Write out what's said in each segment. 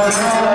Jaya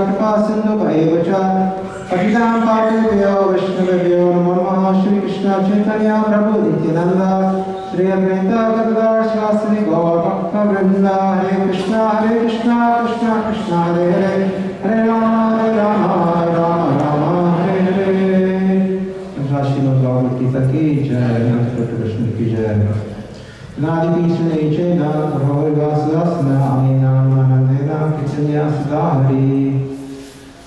Kripa Sindhu Bhaivacha Patitam Pavebhyo Vaishnavebhyo Namo Namaha Shri Krishna Chaitanya Prabhu Nityananda Shri Advaita Gadadhar Shasri Gaur Bhakta Vrinda Hare Krishna Krishna Krishna Hare Hare Hare Rama Rama Hare Hare Srimad Bhagavad Gita ki jai, Namaskar Krishna ki jai. Nadi Krishna Chena, Bhagavasasna, Amina, Manandena, Kichanya Sudhari.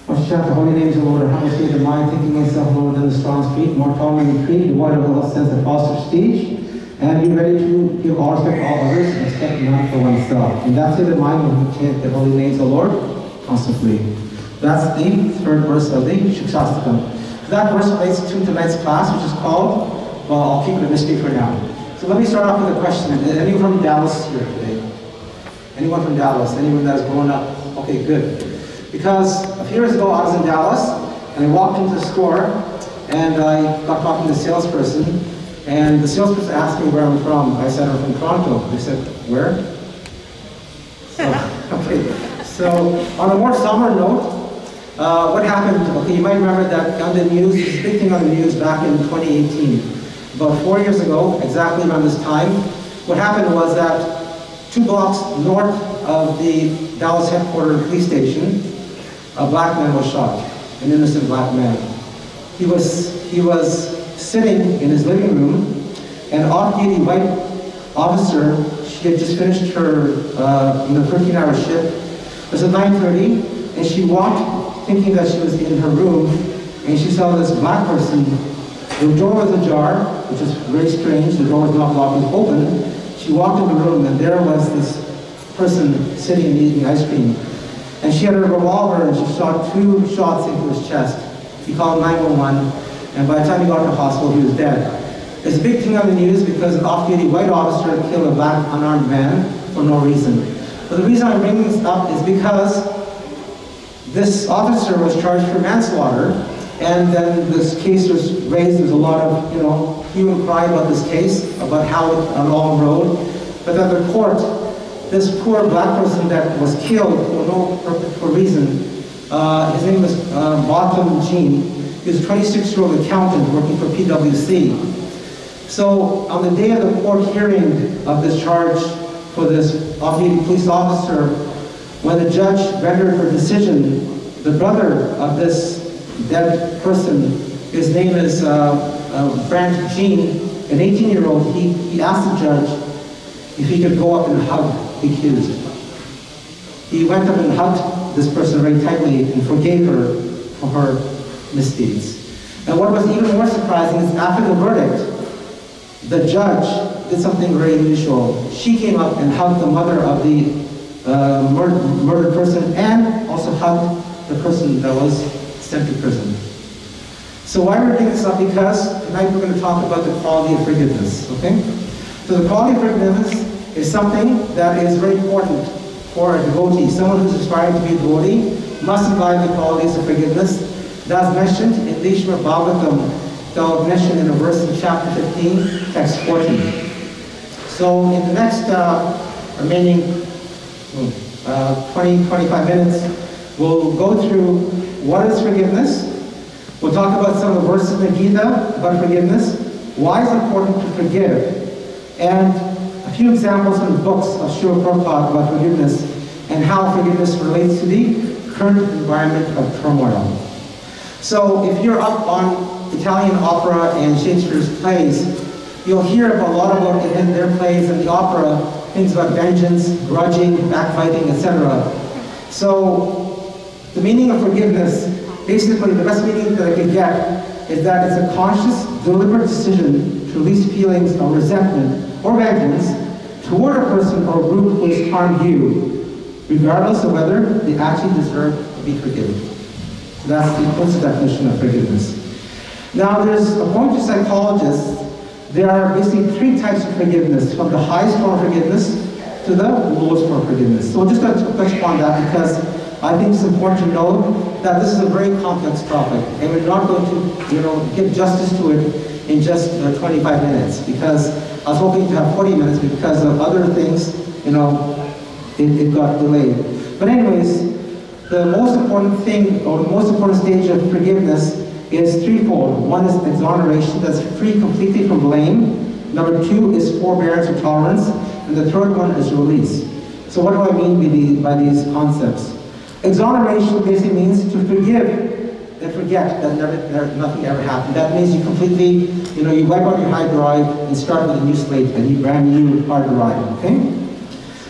Let's chant the holy names of the Lord, how to state the mind, thinking myself, Lord, in the strong speech, more calmly retreat, devoid of all sense of false prestige, and be ready to give all respect to all others, and respect none for oneself. And that's it, the mind when we chant the holy names of the Lord constantly. That's the third verse of the Shikshastakam. That verse relates to tonight's class, which is called, well, I'll keep it a mystery for now. So let me start off with a question. Is anyone from Dallas here today? Anyone from Dallas? Anyone that has grown up? Okay, good. Because a few years ago I was in Dallas, and I walked into the store, and I got talking to the salesperson, and the salesperson asked me where I'm from. I said, I'm from Toronto. They said, where? Okay. So on a more somber note, what happened? Okay, you might remember that on the news, this big thing on the news back in 2018. About 4 years ago, exactly around this time, what happened was that 2 blocks north of the Dallas headquarters police station, a black man was shot, an innocent black man. He was sitting in his living room, and an off-duty white officer, she had just finished her 13-hour shift. It was at 9:30, and she walked thinking that she was in her room, and she saw this black person. The door was ajar, which is very strange. The door was not locked, it was open. She walked in the room, and there was this person sitting and eating ice cream. And she had a revolver, and she shot 2 shots into his chest. He called 911, and by the time he got to the hospital, he was dead. It's a big thing on the news because an off-duty white officer killed a black unarmed man for no reason. But the reason I'm bringing this up is because this officer was charged for manslaughter, and then this case was raised. There's a lot of, hue and cry about this case, about how it's a long road. But at the court, this poor black person that was killed for no reason, his name was Bottom Jean. He was a 26-year-old accountant working for PwC. So on the day of the court hearing of this charge for this off-duty police officer, when the judge rendered her decision, the brother of this dead person, his name is Brant Jean, an 18-year-old, he asked the judge if he could go up and hug the accused. He went up and hugged this person very tightly and forgave her for her misdeeds. And what was even more surprising is after the verdict, the judge did something very unusual. She came up and hugged the mother of the murdered person and also hugged the person that was sent to prison. So why we're bringing this up? Because tonight we're going to talk about the quality of forgiveness, okay? So the quality of forgiveness is something that is very important for a devotee. Someone who's aspiring to be a devotee must imbibe the qualities of forgiveness. That's mentioned in the Srimad Bhagavatam, so mentioned in a verse in chapter 15, text 14. So in the next remaining 20-25 minutes, we'll go through what is forgiveness. We'll talk about some of the verses in the Gita about forgiveness, why it's important to forgive, and a few examples from the books of Srila Prabhupada about forgiveness and how forgiveness relates to the current environment of turmoil. So if you're up on Italian opera and Shakespeare's plays, you'll hear a lot about in their plays and the opera, things about vengeance, grudging, backbiting, etc. So the meaning of forgiveness, basically the best meaning that I could get is that it's a conscious, deliberate decision to release feelings of resentment or vengeance toward a person or group who has harmed you, regardless of whether they actually deserve to be forgiven. So that's the closest definition of forgiveness. Now there's, according to psychologists, there are basically 3 types of forgiveness, from the highest form of forgiveness to the lowest form of forgiveness. So we're just going to touch upon that because I think it's important to know that this is a very complex topic, and we're not going to, give justice to it in just 25 minutes, because I was hoping to have 40 minutes because of other things, it got delayed. But anyways, the most important thing, or the most important stage of forgiveness is threefold. One is exoneration, that's free completely from blame. Number two is forbearance or tolerance. And the third one is release. So what do I mean by these concepts? Exoneration basically means to forgive and forget that nothing ever happened. That means you completely, you wipe out your hard drive and start with a new slate, a brand new hard drive, okay?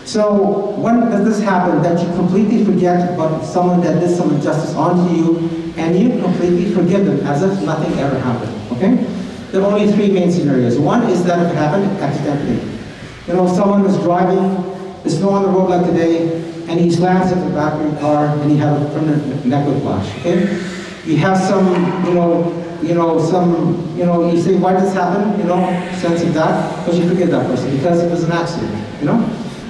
So when does this happen? That you completely forget about someone that did some injustice onto you, and you completely forgive them as if nothing ever happened, okay? There are only three main scenarios. One is that if it happened accidentally. Someone was driving, there's snow on the road like today, and he slams into the back of your car, and he had a permanent neck whiplash, okay? You have some, you say, why did this happen? Sense of that, because you forgive that person, because it was an accident,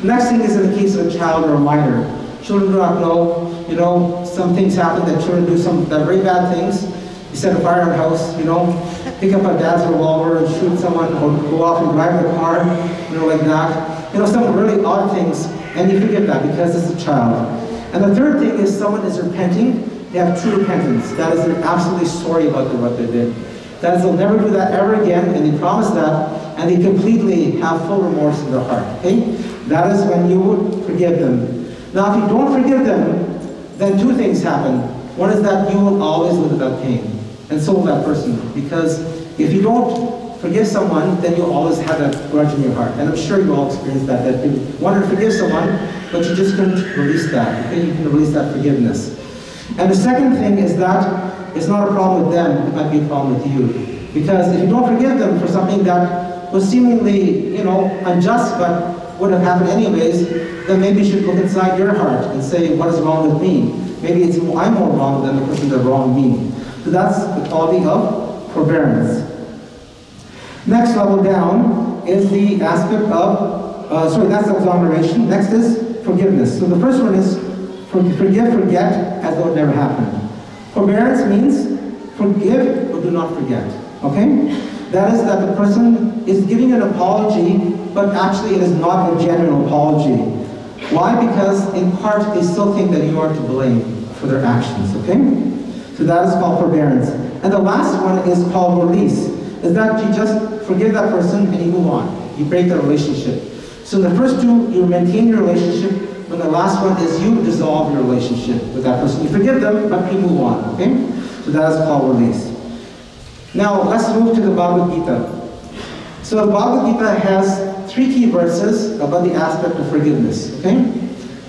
Next thing is in the case of a child or a minor. Children do not know, some things happen that children do that very bad things. You set a fire in a house, pick up a dad's revolver and shoot someone, or go off and drive the car, like that. Some really odd things, and you forget that because it's a child. And the third thing is someone is repenting. They have true repentance. That is, they're absolutely sorry about what they did. That is, they'll never do that ever again, and they promise that, and they completely have full remorse in their heart, okay? That is when you would forgive them. Now, if you don't forgive them, then two things happen. One is that you will always live without pain, and so will that person. Because if you don't forgive someone, then you'll always have that grudge in your heart. And I'm sure you all experienced that you wanted to forgive someone, but you just couldn't release that. Okay? You can release that forgiveness. And the second thing is that it's not a problem with them, it might be a problem with you. Because if you don't forgive them for something that was seemingly, unjust, but would have happened anyways, then maybe you should look inside your heart and say, what is wrong with me? Maybe I'm more wrong than the person that wronged me. So that's the quality of forbearance. Next level down is the aspect of, that's exoneration. Next is forgiveness. So the first one is forgive, forget, as though it never happened. Forbearance means forgive or do not forget, okay? That is that the person is giving an apology, but actually it is not a genuine apology. Why? Because in part they still think that you are to blame for their actions, okay? So that is called forbearance. And the last one is called release. Is that you just forgive that person and you move on. You break the relationship. So in the first two, you maintain your relationship, and the last one is you dissolve your relationship with that person. You forgive them, but you move on, okay? So that is called release. Now, let's move to the Bhagavad Gita. So the Bhagavad Gita has three key verses about the aspect of forgiveness, okay?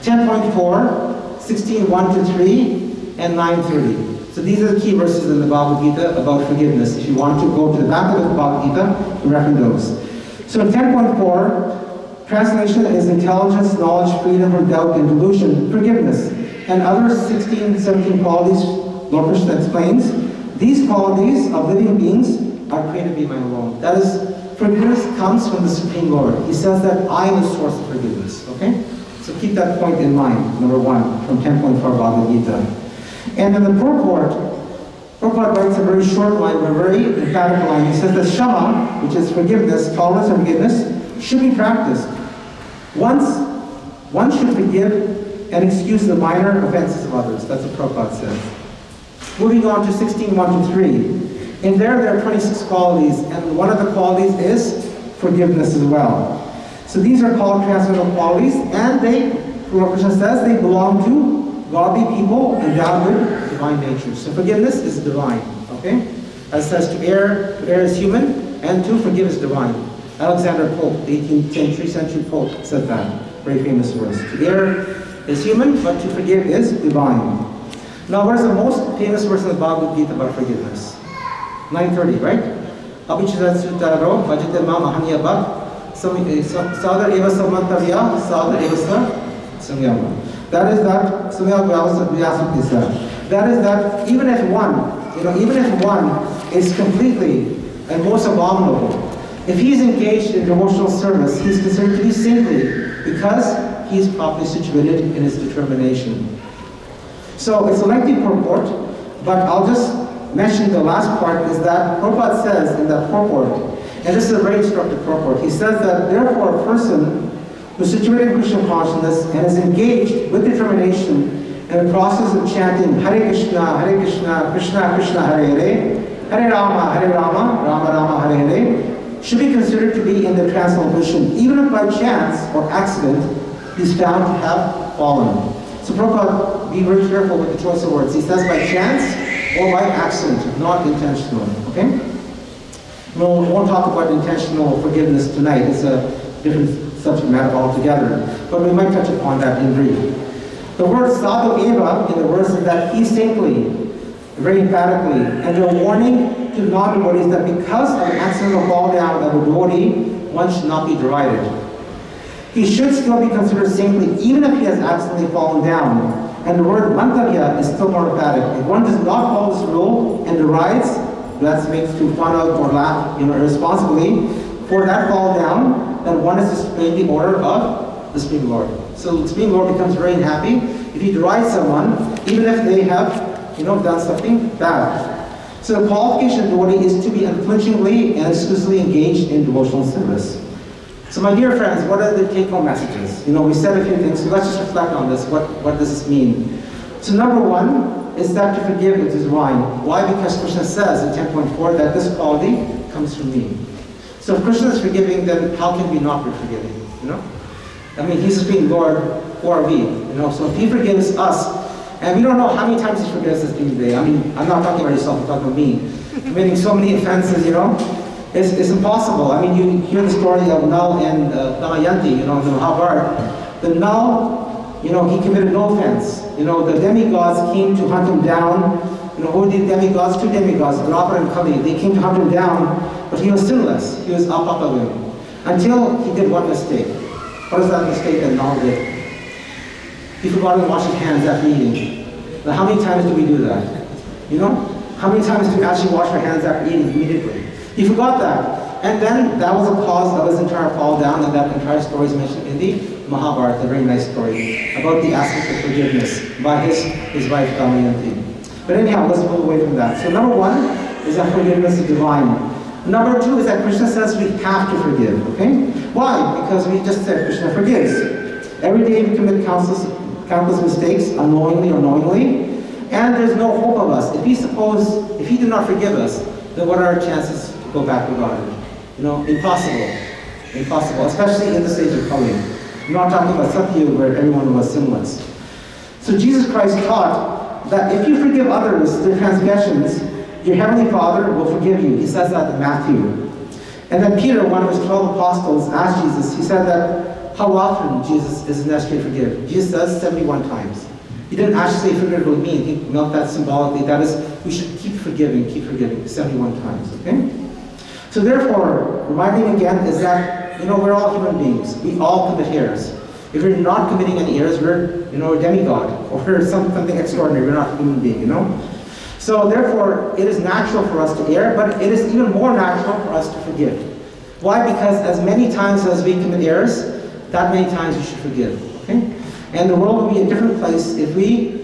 10.4, 16:1-3, and 9:30. So these are the key verses in the Bhagavad Gita about forgiveness. If you want to go to the back of the Bhagavad Gita, you reference those. So in 10.4, translation is intelligence, knowledge, freedom from doubt and delusion, forgiveness, and other 16, 17 qualities Lord Krishna explains. These qualities of living beings are created by my alone. That is, forgiveness comes from the Supreme Lord. He says that I am the source of forgiveness, okay? So keep that point in mind, number one, from 10.4 Bhagavad Gita. And in the purport, Prabhupada writes a very short line, but a very emphatic line. He says that Shama, which is forgiveness, tolerance and forgiveness, should be practiced. One should forgive and excuse the minor offenses of others. That's what Prabhupada says. Moving on to 16:1-3. In there are 26 qualities, and one of the qualities is forgiveness as well. So these are called transcendental qualities, and they, Lord Krishna says, they belong to godly people endowed with divine nature. So forgiveness is divine, okay? As it says, to err is human, and to forgive is divine. Alexander Pope, the 18th century Pope, said that. Very famous verse. To err is human, but to forgive is divine. Now, what is the most famous verse in the Bhagavad Gita about forgiveness? 9:30, right? Abhichadatsutaro bhajate mam ahanyabhat sadar eva samantavya sadar eva samyama. That is that samyama. That is that even if one is completely and most abominable, if he's engaged in devotional service, he's considered to be saintly because he's properly situated in his determination. So it's a lengthy purport, but I'll just mention the last part is that Prabhupada says in that purport, and this is a very instructive purport, he says that therefore a person who is situated in Krishna consciousness and is engaged with determination And the process of chanting Hare Krishna, Krishna Krishna, Hare Hare, Hare Rama, Rama Rama, Hare Hare, should be considered to be in the transcendental position, even if by chance or accident he's found to have fallen. So Prabhupada, be very careful with the choice of words. He says by chance or by accident, not intentional. Okay? We won't talk about intentional forgiveness tonight. It's a different subject matter altogether. But we might touch upon that in brief. The word sadhu eva in the verse is that he saintly, very emphatically, and they're warning to non-devotees that because of an accidental fall down of a devotee, one should not be derided. He should still be considered saintly even if he has accidentally fallen down. And the word mantavya is still more emphatic. If one does not follow this rule and derides, that makes to fun of or laugh irresponsibly, for that fall down, then one is displaying the order of the Supreme Lord. So the Supreme Lord becomes very unhappy if he derides someone, even if they have done something bad. So the qualification of devotee is to be unflinchingly and exclusively engaged in devotional service. So my dear friends, what are the take-home messages? We said a few things, so let's just reflect on this. What does this mean? So number one is that to forgive is divine. Why? Because Krishna says in 10.4 that this quality comes from me. So if Krishna is forgiving, then how can we not be forgiving? He's the Supreme Lord, who are we? So if he forgives us, and we don't know how many times he forgives us during the day. I'm not talking about yourself, I'm talking about me. Committing so many offenses, it's impossible. You hear the story of Nal and Damayanti, in the Mahabharata. The Nal, he committed no offense. The demigods came to hunt him down. Who were the demigods? Two demigods, Draupadi and Kali. They came to hunt him down, but he was sinless. He was apakavim. Until he did one mistake. What is that mistake that Nal did? He forgot to wash his hands after eating. Now, how many times do we do that? How many times do we actually wash our hands after eating immediately? He forgot that. And then that was the cause of his entire fall down, and that entire story is mentioned in the Mahabharata, a very nice story, about the aspect of forgiveness by his wife Damayanti. But anyhow, let's move away from that. So number one is that forgiveness is divine. Number two is that Krishna says we have to forgive, okay? Why? Because we just said Krishna forgives. Every day we commit countless mistakes, unknowingly or knowingly, and there's no hope of us. If he did not forgive us, then what are our chances to go back to God? Impossible. Impossible, especially in the stage of Kali. I'm not talking about Satyuga where everyone was sinless. So Jesus Christ taught that if you forgive others their transgressions, your Heavenly Father will forgive you. He says that in Matthew. And then Peter, one of his 12 apostles, asked Jesus, he said that, how often, Jesus, is it necessary to forgive? Jesus says 71 times. He didn't actually say forgive with me. He meant that symbolically. That is, we should keep forgiving 71 times, okay? So therefore, reminding again is that, we're all human beings. We all commit errors. If we're not committing any errors, we're, a demigod, or we're something extraordinary. We're not a human being, So therefore, it is natural for us to err, but it is even more natural for us to forgive. Why? Because as many times as we commit errors, that many times we should forgive, okay? And the world will be a different place if we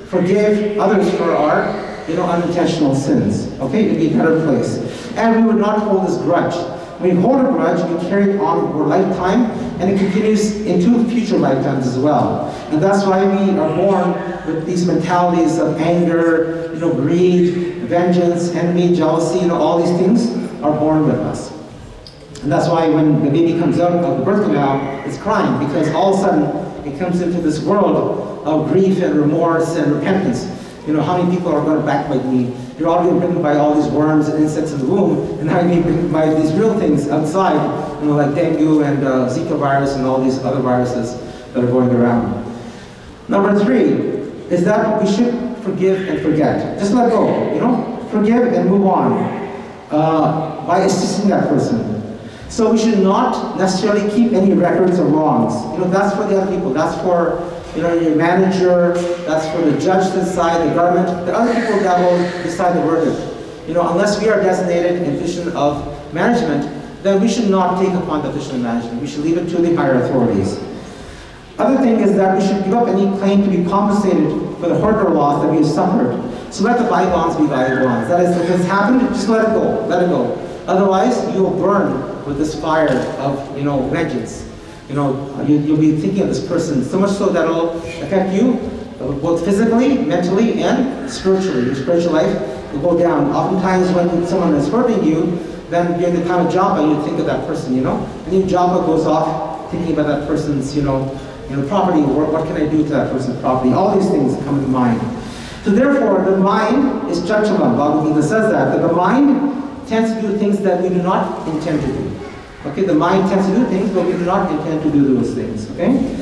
forgive others for our, unintentional sins, okay? It would be a better place. And we would not hold this grudge. When we hold a grudge, we carry it on for a lifetime, and it continues into future lifetimes as well. And that's why we are born with these mentalities of anger, greed, vengeance, envy, jealousy, all these things are born with us. And that's why when the baby comes out of the birth canal, it's crying, because all of a sudden it comes into this world of grief and remorse and repentance. How many people are going to backbite me? You're all being bitten by all these worms and insects in the womb, and now you're being bitten by these real things outside, like dengue and Zika virus and all these other viruses that are going around. Number three is that we should forgive and forget. Just let go, forgive and move on by assisting that person. So we should not necessarily keep any records of wrongs. That's for the other people. That's for your manager, that's for the judge to decide, the government, the other people that will decide the verdict. Unless we are designated in position of management, then we should not take upon the position of management. We should leave it to the higher authorities. Other thing is that we should give up any claim to be compensated for the hurt or loss that we have suffered. So let the bygones be bygones. That is, if it's happened, just let it go. Let it go. Otherwise, you will burn with this fire of, vengeance. You'll be thinking of this person so much so that it'll affect you both physically, mentally, and spiritually. Your spiritual life will go down. Oftentimes when someone is hurting you, then during the time of japa, you think of that person, And your japa goes off thinking about that person's, property. What can I do to that person's property? All these things come to mind. So therefore, the mind is judgment. Bhagavad Gita says that the mind tends to do things that we do not intend to do. Okay, the mind tends to do things, but we do not intend to do those things. Okay,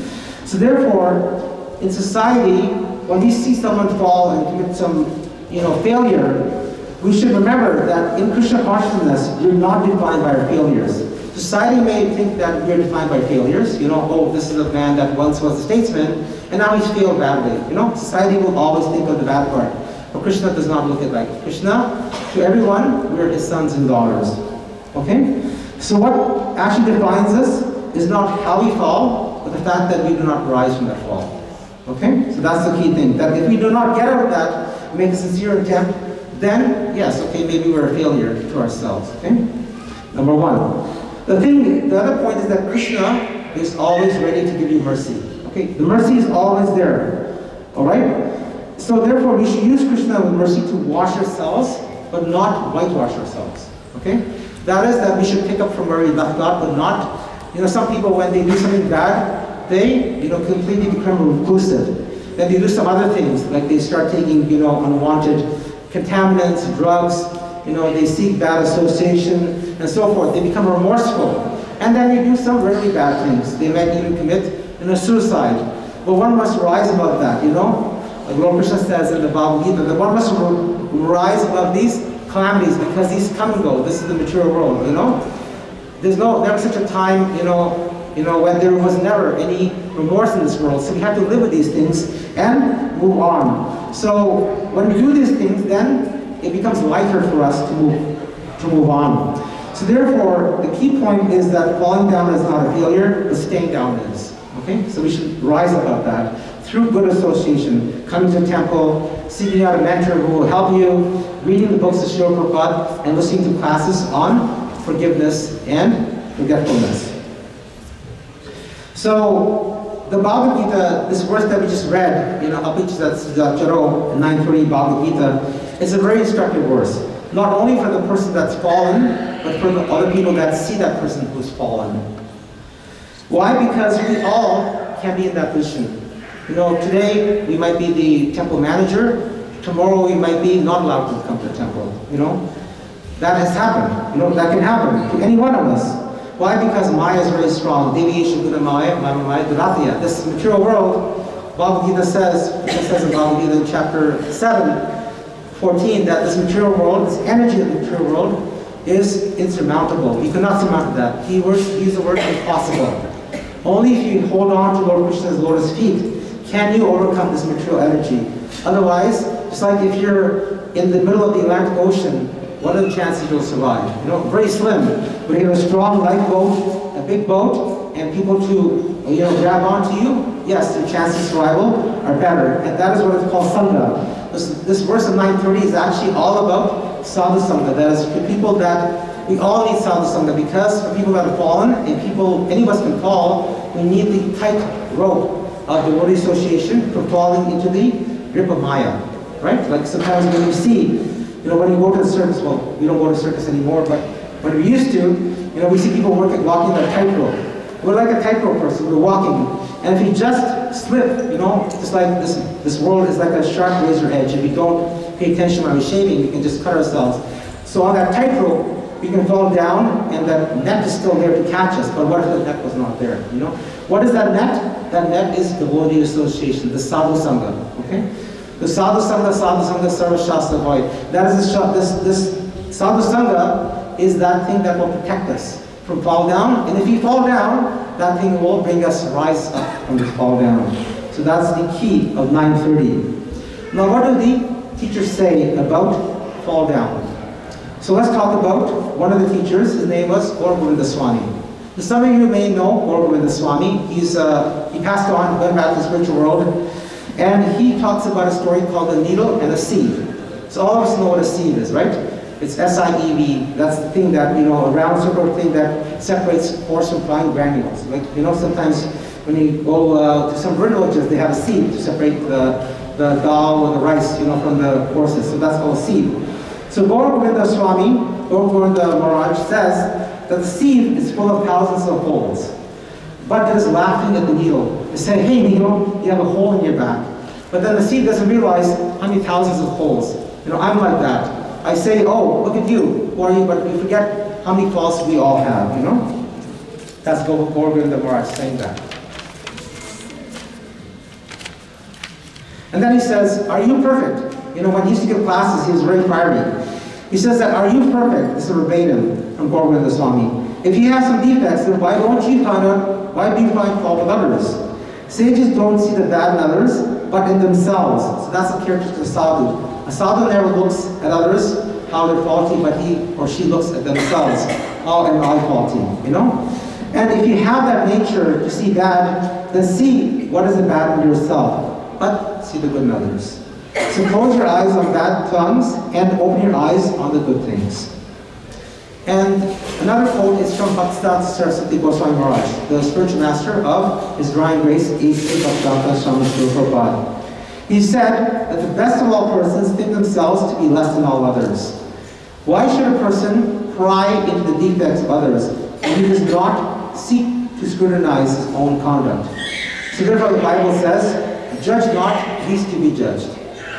so therefore, in society, when we see someone fall and commit some, failure, we should remember that in Krishna consciousness, we're not defined by our failures. Society may think that we're defined by failures. Oh, this is a man that once was a statesman, and now he's failed badly. Society will always think of the bad part. But Krishna does not look at it like Krishna. To everyone, we're his sons and daughters. Okay? So what actually defines us is not how we fall, but the fact that we do not rise from that fall. Okay? So that's the key thing. That if we do not get out of that, make a sincere attempt, then yes, okay, maybe we're a failure to ourselves. Okay? Number one. The other point is that Krishna is always ready to give you mercy. Okay? The mercy is always there. Alright? So therefore we should use Krishna with mercy to wash ourselves, but not whitewash ourselves. Okay? That is that we should pick up from where we left off, but not, some people when they do something bad, they, completely become reclusive. Then they do some other things, like they start taking, unwanted contaminants, drugs, they seek bad association, and so forth. They become remorseful. And then they do some really bad things. They might even commit, suicide. But one must rise above that, Like Lord Krishna says in the Bhagavad Gita, that one must rise above these calamities because these come and go. This is the material world, There's never such a time, when there was never any remorse in this world. So we have to live with these things and move on. So when we do these things, then it becomes lighter for us to move on. So therefore, the key point is that falling down is not a failure, but staying down is. Okay? So we should rise above that through good association, coming to the temple, seeking out a mentor who will help you, reading the books of Srila Prabhupada, and listening to classes on forgiveness and forgetfulness. So, the Bhagavad Gita, this verse that we just read, Apichatacharo 9:3 Bhagavad Gita, is a very instructive verse. Not only for the person that's fallen, but for the other people that see that person who's fallen. Why? Because we all can be in that position. Today we might be the temple manager, tomorrow we might be not allowed to come to the temple, That has happened, that can happen to any one of us. Why? Because Maya is very strong. Deviation Guna Maya, Maya Duratya. This material world, Bhagavad Gita says, it says in Bhagavad Gita in chapter 7:14, that this material world, this energy of the material world, is insurmountable. You cannot surmount that. He used the word impossible. Only if you hold on to Lord Krishna's lotus feet can you overcome this material energy. Otherwise, it's like if you're in the middle of the Atlantic Ocean, what are the chances you'll survive? Very slim. But if you have a strong lifeboat, a big boat, and people to grab onto you, yes, the chances of survival are better. And that is what it's called Sangha. This verse of 9:30 is actually all about Sadhu Sangha. That is for people that we all need Sadhu Sangha, because for people that have fallen, and any of us can fall, we need the tight rope of devotee association from falling into the grip of Maya. Right? Like sometimes when you see, when you go to the circus, well, we don't go to circus anymore, but when we used to, we see people walking on a tightrope. We're like a tightrope person, we're walking. And if you just slip, just like this world is like a sharp razor edge. If we don't pay attention when we're shaving, we can just cut ourselves. So on that tightrope, we can fall down, and that net is still there to catch us. But what if the net was not there? What is that net? That net is devotee association, the Sadhu Sangha. Okay? The Sadhu Sangha, Sarva Shastra Void. That is this Sadhu Sangha is that thing that will protect us from fall down. And if we fall down, that thing will bring us rise up from the fall down. So that's the key of 9:30. Now what do the teachers say about fall down? So let's talk about one of the teachers. His name was Gaura Govinda Swami. Some of you may know Gaura Govinda Swami. He passed on, went back to the spiritual world. And he talks about a story called the needle and a sieve. So all of us know what a sieve is, right? It's S-I-E-V. That's the thing that, a round circular thing that separates coarse from fine granules. Like, sometimes when you go to some villages, they have a sieve to separate the dal and the rice, from the horses. So that's called a sieve. So Gaura Govinda Swami, Gaura Govinda Maharaj says that the sieve is full of thousands of holes. But it is laughing at the needle. They say, hey needle, you have a hole in your back. But then the sieve doesn't realize how many thousands of holes. I'm like that. I say, oh, look at you. Who are you? But we forget how many faults we all have, That's Gaura Govinda Maharaj saying that. And then he says, are you perfect? When he used to give classes, he was very fiery. He says that, are you perfect? This is verbatim from Gaura Govinda Swami. If you have some defects, then why do you find fault with others? Sages don't see the bad in others, but in themselves. So that's the characteristic of sadhu. A sadhu never looks at others, how they're faulty, but he or she looks at themselves, how am I faulty, And if you have that nature to see bad, then see what is the bad in yourself, but see the good in others. So close your eyes on bad tongues and open your eyes on the good things. And another quote is from Bhaktisiddhanta Saraswati Goswami Maharaj, the spiritual master of His Divine Grace, H.G. Bhaktisiddhanta Swami Prabhupada. He said that the best of all persons think themselves to be less than all others. Why should a person pry into the defects of others when he does not seek to scrutinize his own conduct? So therefore the Bible says, judge not, lest you be judged.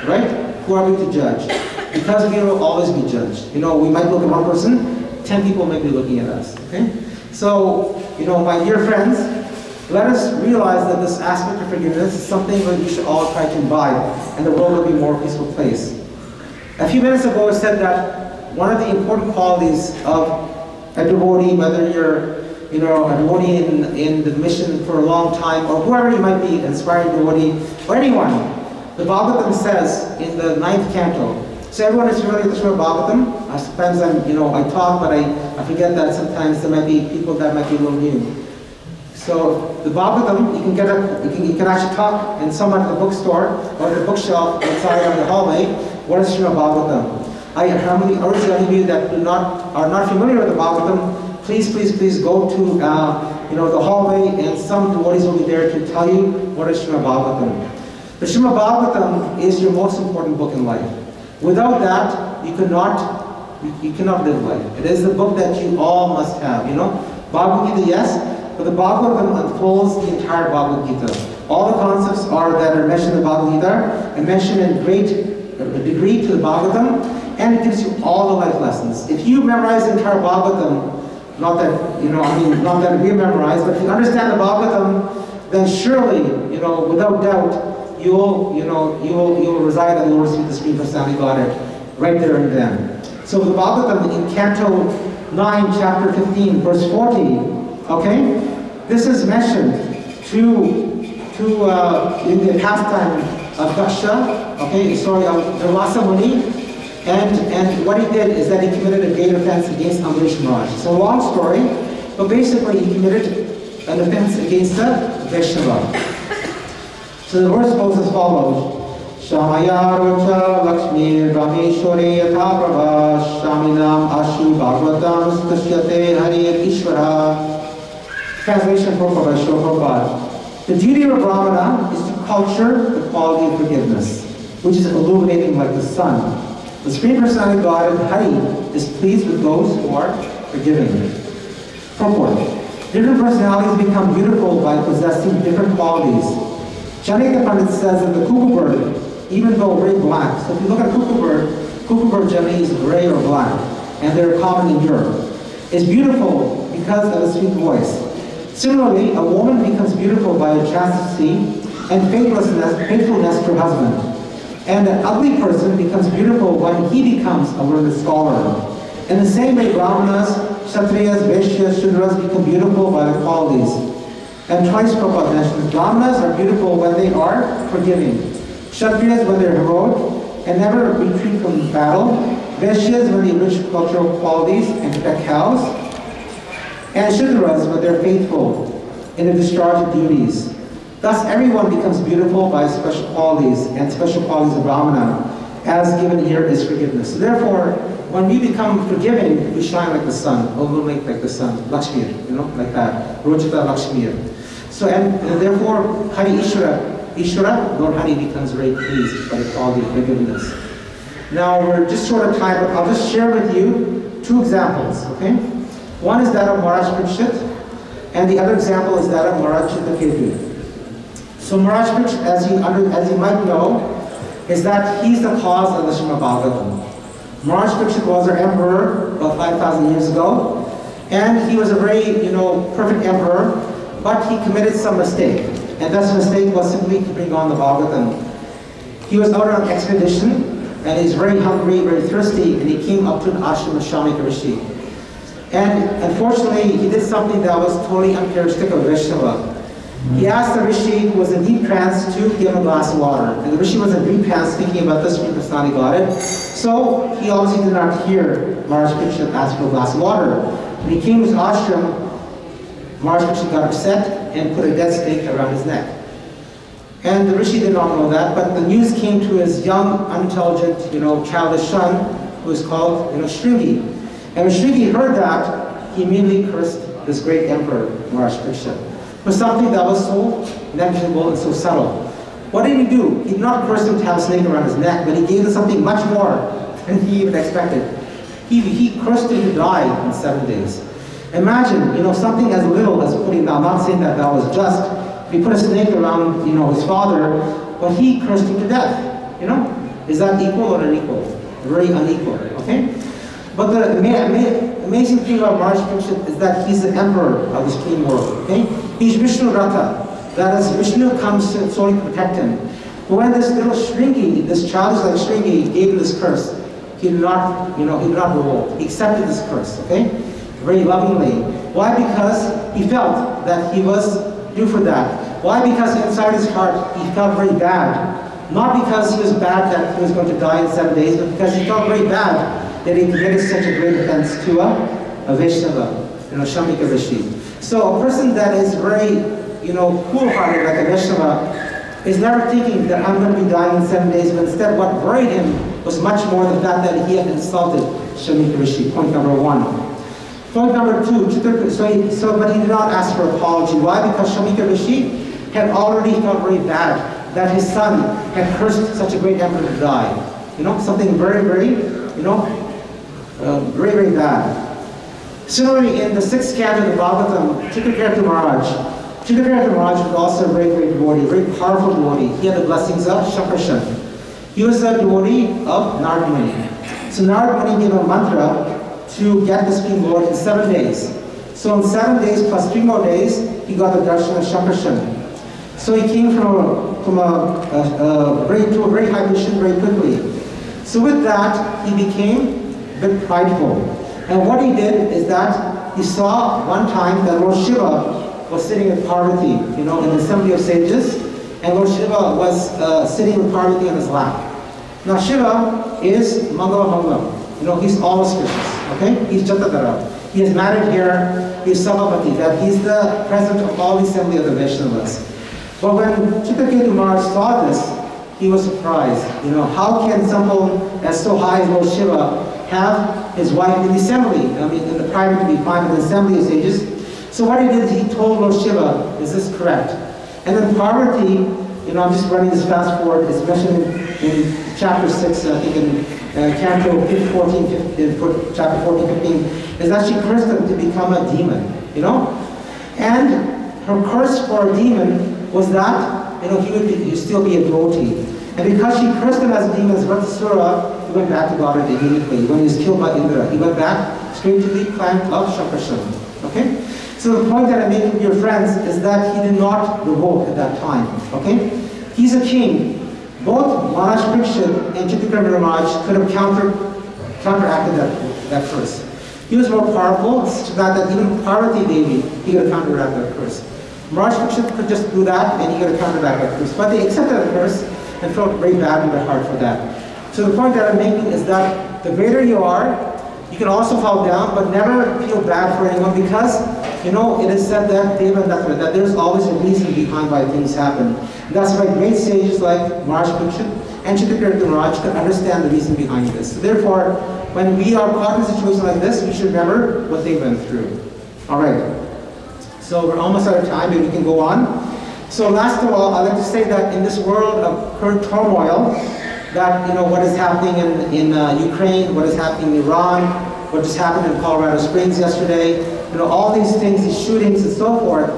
Right? Who are we to judge? Because we will always be judged. We might look at one person, 10 people may be looking at us. Okay? So, my dear friends, let us realize that this aspect of forgiveness is something that we should all try to imbibe, and the world will be a more peaceful place. A few minutes ago I said that one of the important qualities of a devotee, whether you're a devotee in the mission for a long time, or whoever you might be, inspiring devotee, or anyone, the Bhagavatam says in the 9th canto. So everyone is familiar with the Srimad Bhagavatam. Sometimes I talk, but I forget that sometimes there might be people that might be a little new. So the Bhagavatam, you can actually talk in someone at the bookstore or the bookshelf outside on the hallway. What is Srimad Bhagavatam? I humbly urge any of you that are not familiar with the Bhagavatam, please go to the hallway, and some devotees will be there to tell you what is Srimad Bhagavatam. The Srimad Bhagavatam is your most important book in life. Without that, you cannot live life. It is the book that you all must have. Bhagavad Gita, yes, but the Bhagavatam unfolds the entire Bhagavad Gita. All the concepts that are mentioned in the Bhagavad Gita are mentioned in great degree to the Bhagavatam, and it gives you all the life lessons. If you memorize the entire Bhagavatam, not that we memorize, but if you understand the Bhagavatam, then surely, without doubt, you will reside at the Lord's feet, the Supreme Personality of Godhead, right there and then. So the Bhagavatam in Canto 9, Chapter 15, verse 40, okay, this is mentioned in the pastime of Daksha, of Durvasa Muni, and what he did is that he committed a great offense against Ambarish Maharaj. It's a long story, but basically he committed an offense against the Vaishnava. So the verse goes as follows: Shamaya Rocha Lakshmi Rameshware Yatha Prabha Shaminam Ashu Bhagavatam Stasyate Hari Ishvara. Translation for Prabhupada. The duty of a Brahmana is to culture the quality of forgiveness, which is illuminating like the sun. The Supreme Personality of Godhead, Hari, is pleased with those who are forgiving. Purport. Different personalities become beautiful by possessing different qualities. Janaka Pandit says that the cuckoo bird, even though very black, so if you look at a cuckoo bird generally is gray or black, and they're common in Europe, is beautiful because of a sweet voice. Similarly, a woman becomes beautiful by her chastity and faithfulness to her husband. And an ugly person becomes beautiful when he becomes a learned scholar. In the same way, Brahmanas, Kshatriyas, Vaishyas, Shudras become beautiful by their qualities. And twice Prabhupada mentions, Brahmanas are beautiful when they are forgiving. Kshatriyas when they're heroic and never retreat from battle. Vaishyas when they enrich cultural qualities and protect cows. And Shudras when they're faithful in the discharge of duties. Thus everyone becomes beautiful by special qualities, and special qualities of Brahmana, as given here is forgiveness. So therefore, when we become forgiving, we shine like the sun, illuminate like the sun, Lakshmi, like that, Rochita Lakshmi. So, and therefore, Hari Ishvara, Lord Hari becomes very pleased by the quality of forgiveness. Now, we're just short of time, but I'll just share with you two examples, okay? One is that of Maharaj Parikshit, and the other example is that of Maharaj Chitraketu. So Maharaj Parikshit, as you might know, is that he's the cause of the Srimad Bhagavatam. Maharaj Parikshit was our emperor about 5,000 years ago, and he was a very, perfect emperor, but he committed some mistake. And that mistake was simply to bring on the Bhagavatam. He was out on an expedition, and he's very hungry, very thirsty, and he came up to an ashram of Shamika Rishi. And unfortunately, he did something that was totally uncharacteristic of Vaishnava. He asked the Rishi, who was in deep trance, to give him a glass of water. And the Rishi was in deep trance thinking about this Supreme Personality Godhead. So he obviously did not hear Maharaj Parikshit ask for a glass of water. When he came to his ashram, Maharaj Parikshit got upset and put a dead snake around his neck. And the Rishi did not know that, but the news came to his young, unintelligent, childish son, who was called, Shringi. And when Shringi heard that, he immediately cursed this great emperor, Maharaj Parikshit, for something that was so negligible and so subtle. What did he do? He did not curse him to have a snake around his neck, but he gave him something much more than he even expected. He cursed him to die in 7 days. Imagine, something as little as putting down, not saying that that was just, he put a snake around, his father, but he cursed him to death, Is that equal or unequal? Very unequal, okay? But the amazing thing about Maharaj Parikshit is that he's the emperor of the Supreme world, okay? He's Vishnu Ratha. That is, Vishnu comes to solely protect him. But when this little Shringi, this childish like Shringi, gave him this curse, he did not, he did not revolt. He accepted this curse, okay? Very lovingly. Why? Because he felt that he was due for that. Why? Because inside his heart, he felt very bad. Not because he was bad that he was going to die in 7 days, but because he felt very bad that he committed such a great offense to a Vaishnava, Shamika Rishi. So a person that is very, cool-hearted like a Vaishnava is never thinking that I'm going to be dying in 7 days, but instead what worried him was much more the fact that he had insulted Shamika Rishi, point number one. Point number two, but he did not ask for apology. Why? Because Shamika Rishi had already felt very bad that his son had cursed such a great emperor to die. Something very, very, very, very bad. Similarly, in the 6th canto of the Bhagavatam, Chitraketu Maharaj was also a very great devotee, a very powerful devotee. He had the blessings of Shakrashan. He was a devotee of Narad Muni. So Narad Muni gave a mantra to get the Supreme Lord in 7 days. So in 7 days plus 3 more days, he got the darshan of Shakrashan. So he came to a very high position very quickly. So with that, he became a bit prideful. And what he did is that he saw one time that Lord Shiva was sitting with Parvati, in the assembly of sages, and Lord Shiva was sitting with Parvati on his lap. Now Shiva is Mangala, he's all auspicious, okay? He's Jatadara. He has married here, he's Sabhavati, that he's the president of all the assembly of the Vaishnavas. But when Chitraketu Maharaj saw this, he was surprised. How can someone as so high as Lord Shiva have his wife in the assembly? In the private to be fine in the assembly of sages. So what he did is he told Lord Shiva, is this correct? And then Parvati, I'm just running this fast forward, it's mentioned in chapter 6, I think in canto 14, chapter 14, 15, is that she cursed him to become a demon, And her curse for a demon was that, he would still be a devotee. And because she cursed him as a demon, as Vratasura, he went back to Godhead immediately. When he was killed by Indra, he went back straight to the planet of Shakrashan. Okay? So the point that I'm making, dear friends, is that he did not revolt at that time. Okay? He's a king. Both Maharaj Parikshit and Chitraketu Maharaj could have counteracted that curse. He was more powerful, so that even Parvati Devi, he could have counteracted that curse. Maharaj Parikshit could just do that, and he could have counteracted that curse. But they accepted that curse and felt very bad in their heart for that. So the point that I'm making is that the greater you are, you can also fall down, but never feel bad for anyone, because, it is said that that there's always a reason behind why things happen. And that's why great sages like Maharaj Parikshit and Chitraketu Maharaj can understand the reason behind this. So therefore, when we are caught in a situation like this, we should remember what they went through. All right. So we're almost out of time, but we can go on. So last of all, I'd like to say that in this world of current turmoil, that what is happening in Ukraine, what is happening in Iran, what just happened in Colorado Springs yesterday, all these things, these shootings and so forth.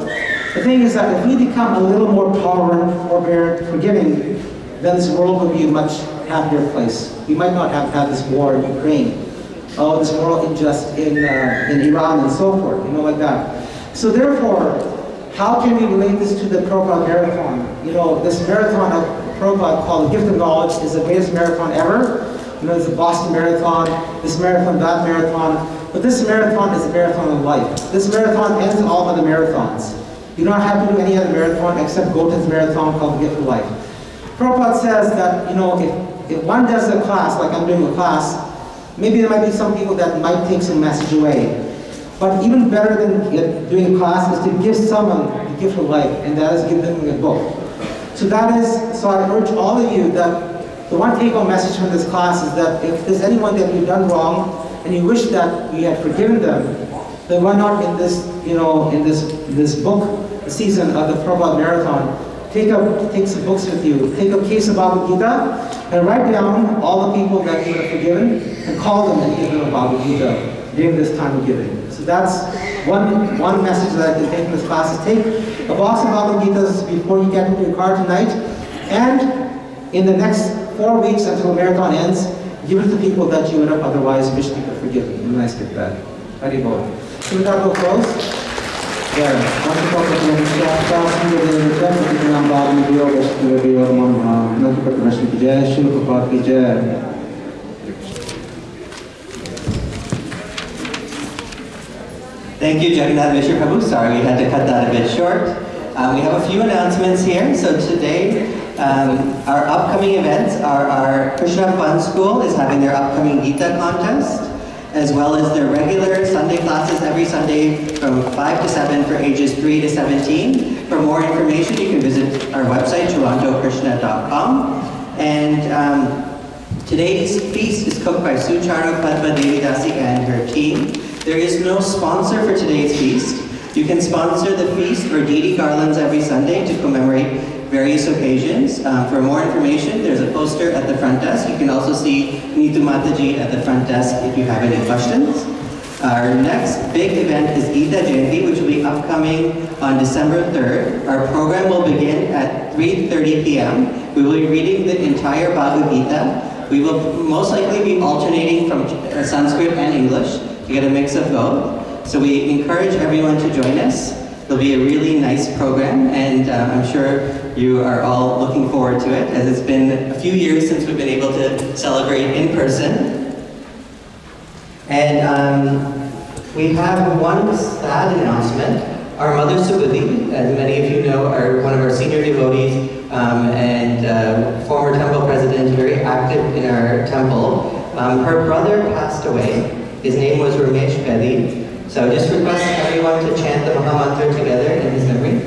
The thing is that if we become a little more tolerant, forbearant, forgiving, then this world would be a much happier place. We might not have had this war in Ukraine, this moral injustice in Iran and so forth, like that. So therefore, how can we relate this to the Prabhupada marathon? This marathon of Prabhupada called the Gift of Knowledge is the greatest marathon ever. There's the Boston Marathon, this marathon, that marathon. But this marathon is a marathon of life. This marathon ends all other marathons. You don't have to do any other marathon except go to this marathon called the Gift of Life. Prabhupada says that, if one does a class, like I'm doing a class, maybe there might be some people that might take some message away. But even better than doing a class is to give someone the gift of life, and that is give them a book. So I urge all of you that the one take-home message from this class is that if there's anyone that you've done wrong, and you wish that we had forgiven them, then why not in this, in this book season of the Prabhupada Marathon, take some books with you, take a case of Bhagavad Gita, and write down all the people that you have forgiven, and call them and give them a Bhagavad Gita during this time of giving. So that's one message that I can take from this class is take a box of Bhagavad Gitas before you get into your car tonight, and in the next 4 weeks until the marathon ends, give it to people that you would have otherwise wished you could forgive. Nice get that. Haribol. So with that, we'll close. Thank you, Jagannath Mishra Prabhu. Sorry, we had to cut that a bit short. We have a few announcements here. So today, our upcoming events are our Krishna Fun School is having their upcoming Gita contest, as well as their regular Sunday classes every Sunday from 5 to 7 for ages 3 to 17. For more information, you can visit our website, torontokrishna.com. And today's feast is cooked by Sucharno Padma Devidasi and her team. There is no sponsor for today's feast. You can sponsor the feast or deity garlands every Sunday to commemorate various occasions. For more information, there's a poster at the front desk. You can also see Neetu Mataji at the front desk if you have any questions. Our next big event is Gita Jayanti, which will be upcoming on December 3rd. Our program will begin at 3:30 p.m. We will be reading the entire Bhagavad Gita. We will most likely be alternating from Sanskrit and English to get a mix of both. So we encourage everyone to join us. It'll be a really nice program, and I'm sure you are all looking forward to it, as it's been a few years since we've been able to celebrate in person. And we have one sad announcement. Our mother Subhuti, as many of you know, are one of our senior devotees and former temple president, very active in our temple. Her brother passed away. His name was Ramesh Bedi. So I just request everyone to chant the Mahamantra together in his memory.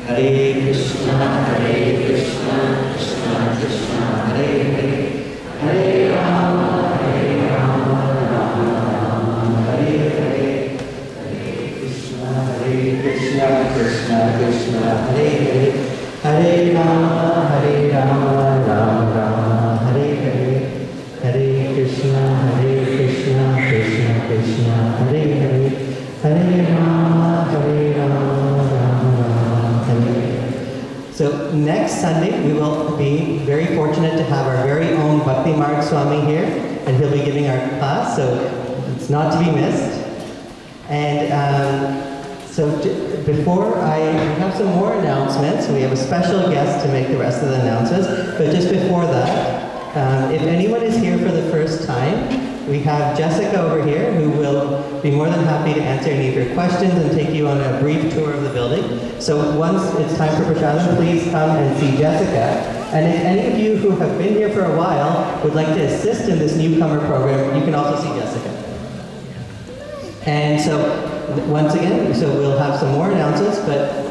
Hare Krishna, Krishna Krishna, Hare Hare, Hare Rama, Rama Rama, Hare Hare, Hare Krishna, Krishna Krishna, Hare Hare, Hare Rama, Rama Rama, Hare Hare, Hare Krishna, Krishna Krishna, Hare Hare, Hare Rama, Rama Rama, Hare Hare. So next Sunday, we will be very fortunate to have our very own Bhakti Marg Swami here, and he'll be giving our class, so it's not to be missed. And so before I have some more announcements, we have a special guest to make the rest of the announcements, but just before that, if anyone is here for the first time, we have Jessica over here who will be more than happy to answer any of your questions and take you on a brief tour of the building. So once it's time for prasadam, please come and see Jessica. And if any of you who have been here for a while would like to assist in this newcomer program, you can also see Jessica. And so once again, so we'll have some more announcements, but